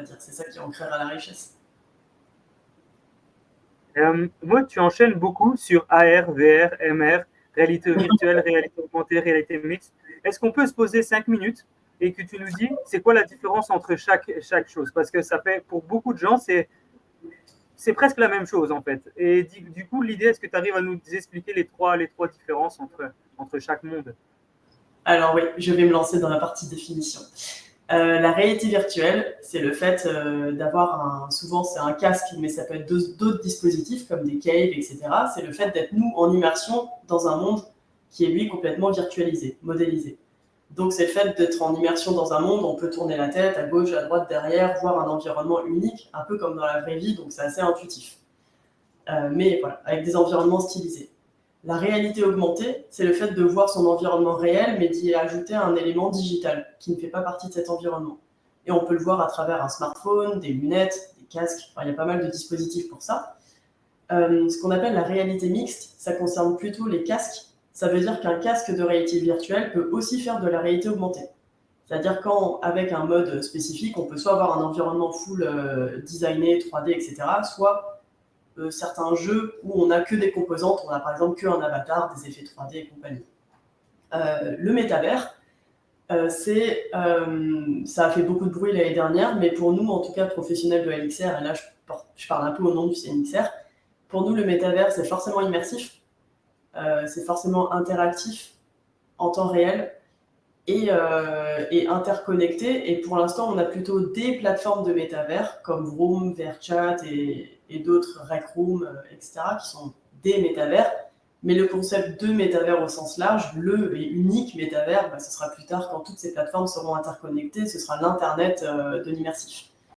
dire. C'est ça qui en créera la richesse. Moi, tu enchaînes beaucoup sur AR, VR, MR, réalité virtuelle, réalité augmentée, réalité mixte. Est-ce qu'on peut se poser 5 minutes et que tu nous dis c'est quoi la différence entre chaque chose? Parce que ça fait, pour beaucoup de gens, c'est presque la même chose en fait. Et du coup, l'idée, est-ce que tu arrives à nous expliquer les trois différences entre chaque monde? Alors oui, je vais me lancer dans la partie définition. La réalité virtuelle, c'est le fait d'avoir souvent c'est un casque, mais ça peut être d'autres dispositifs comme des caves, etc. C'est le fait d'être nous en immersion dans un monde qui est lui complètement virtualisé, modélisé. Donc c'est le fait d'être en immersion dans un monde, on peut tourner la tête à gauche, à droite, derrière, voir un environnement unique, un peu comme dans la vraie vie, donc c'est assez intuitif. Mais voilà, avec des environnements stylisés. La réalité augmentée, c'est le fait de voir son environnement réel, mais d'y ajouter un élément digital qui ne fait pas partie de cet environnement. Et on peut le voir à travers un smartphone, des lunettes, des casques, enfin, il y a pas mal de dispositifs pour ça. Ce qu'on appelle la réalité mixte, ça concerne plutôt les casques. Ça veut dire qu'un casque de réalité virtuelle peut aussi faire de la réalité augmentée. C'est-à-dire qu'avec un mode spécifique, on peut soit avoir un environnement full designé, 3D, etc., soit certains jeux où on n'a que des composantes, on a par exemple qu'un avatar, des effets 3D et compagnie. Le métavers, ça a fait beaucoup de bruit l'année dernière, mais pour nous, en tout cas professionnels de LXR, et là je parle un peu au nom du CNXR, pour nous le métavers c'est forcément immersif, c'est forcément interactif en temps réel et interconnecté. Et pour l'instant, on a plutôt des plateformes de métavers comme Vroom, VRChat et d'autres, Rec Room, etc., qui sont des métavers. Mais le concept de métavers au sens large, le et unique métavers, ce sera plus tard quand toutes ces plateformes seront interconnectées, ce sera l'Internet de l'immersif.